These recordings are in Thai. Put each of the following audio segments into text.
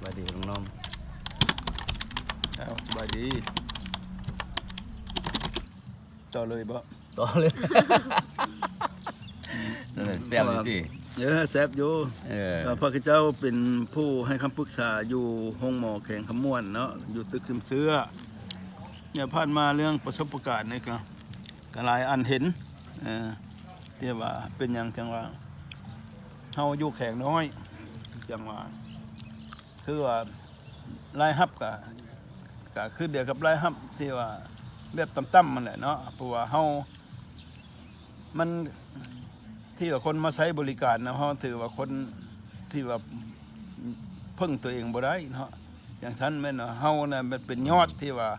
ายดีลุงน้อมสบายดีต่อเลยบ่ต่อเลยแซ่บจริงแซ่บอยู่พระเจ้าเป็นผู้ให้คำปรึกษาอยู่ห้องหมอแข่งขมวนเนาะอยู่ตึกซึมเสื้อเนี่ยผ่านมาเรื่องประสบการณ์นี่ก็หลายอันเห็นที่ว่าเป็นอย่างจังว่าเฮาอยู่แข่งน้อยจังว่าคือว่ารายฮับก็คือเดียวกับรายฮับที่ว่าแบบต่ำๆมันแหละเนาะเพราะว่าเฮามันที่ว่าคนมาใช้บริการนะเฮาถือว่าคนที่ว่าพึ่งตัวเองบ่ได้เนาะอย่างท่านแม่นเฮาน่ะมันเป็นยอดที่ว่า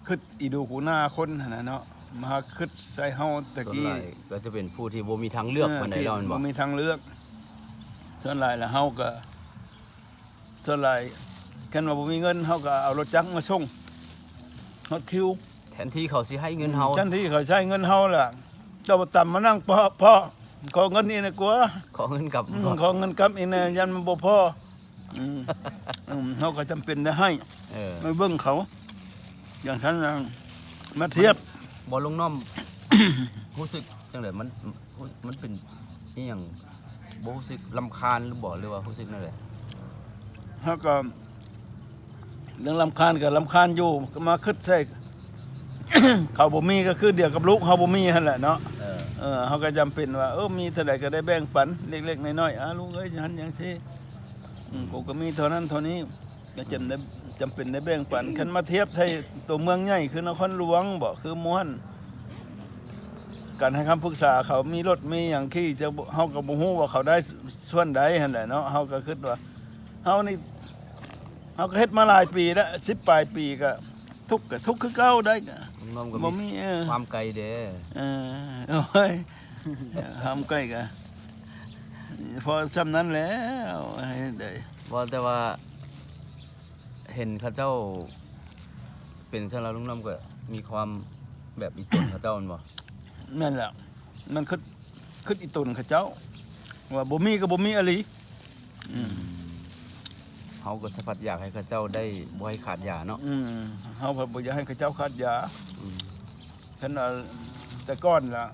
คิดอีดูกูหน้าคนนะเนาะมาคิดใส่เฮาตะกี้ก็จะเป็นผู้ที่บ่มีทางเลือกปานใดแล้วมันบ่มีทางเลือกส่วนหลายแล้วเฮาก็ส่วนหลายคันว่าบ่มีเงินเฮาก็เอารถจักรมาส่งฮอดคิวแทนที่เขาสิให้เงินเฮาแทนที่เขาใช้เงินเฮาล่ะเจ้าต่ำมานั่งพอขอเงินนี่นะกลัวขอเงินกับขอเงินกับอีนะยันมันบ่พอเฮาก็จำเป็นได้ให้ไม่เบิ่งเขาอย่างท่านมาเทียบบ่ลุงน้อมรู้สึกจังได๋มันเป็นอีหยังบ่รู้สึกรำคาญหรือบ่หรือว่ารู้สึกนั่นแหละเฮาก็เรื่องรำคาญก็รำคาญอยู่มาคิดใส่เขาบ่มีก็คือเดียวกับลูกเขาบ่มีหั่นแหละเนาะเขาก็จำเป็นว่ามีเท่าไหร่ก็ได้แบ่งปันเล็กๆน้อยๆลูกเอ้ยฉันอย่างซี่กูก็มีเท่านั้นเท่านี้ก็จำเป็นได้แบ่งปันคันมาเทียบใส่ตัวเมืองใหญ่คือนครหลวงบ่คือม้วนการให้คำปรึกษาเขามีรถมีอย่างที่จะเฮาก็บ่ฮู้ว่าเขาได้ส่วนใดหั่นแหละเนาะเฮาก็คิดว่าเฮานี่เฮาก็เฮ็ดมาหลายปีแล้ว10ปลายปีก็ทุกข์คือเก่าได้บ่มีความไกลเด้โอ้ยความไกลก็พอซ้ำนั้นแล้วให้ได้บ่แต่ว่าเห็นเขาเจ้าเป็นซะแล้วลุงน้อมก็มีความแบบอีตนเขาเจ้ามันบ่นั่นแหละมันคิดอีตนเขาเจ้าว่าบ่มีก็บ่มีอะลีเฮาก็สัมผัสอยากให้เขาเจ้าได้บ่ให้ขาดยาเนาะเฮาบ่อยากให้เขาเจ้าขาดยาท่านแต่ก่อนล่ะ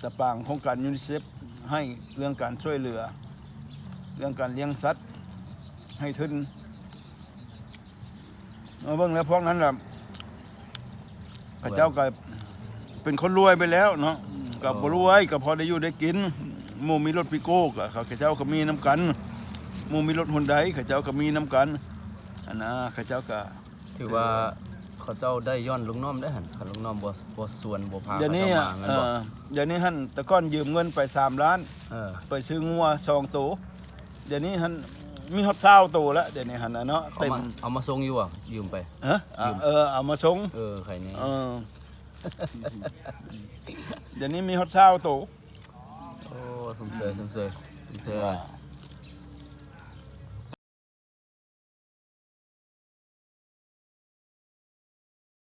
ตะปางโครงการยูนิเซฟให้เรื่องการช่วยเหลือเรื่องการเลี้ยงสัตว์ให้ทุนเบิ่งแล้วพวกนั้นล่ะเขาเจ้าก็เป็นคนรวยไปแล้วเนาะก็บ่รวยก็พอได้อยู่ได้กินหมู่มีรถปิโก้ก็เขาเจ้าก็มีน้ำกันหมู่มีรถฮอนไดเขาเจ้าก็มีน้ำกันอันน่ะเขาเจ้าก็ถือว่าเขาเจ้าได้ย้อนลุงน้อมได้หั่นคันลุงน้อมบ่ส่วนบ่พาเขาเจ้ามาเงินบ่เดี๋ยวนี้หั่นแต่ก่อนยืมเงินไป3ล้านไปซื้องัว2ตัวเดี๋ยวนี้หั่นมีฮอด20ตัวแล้วเดี๋ยวนี้หั่นเนาะเต็มเอามาส่งอยู่อ่ะยืมไปเอามาส่งใครนี่เดี๋ยวนี้มีฮอด20ตัวโอ้สมเสย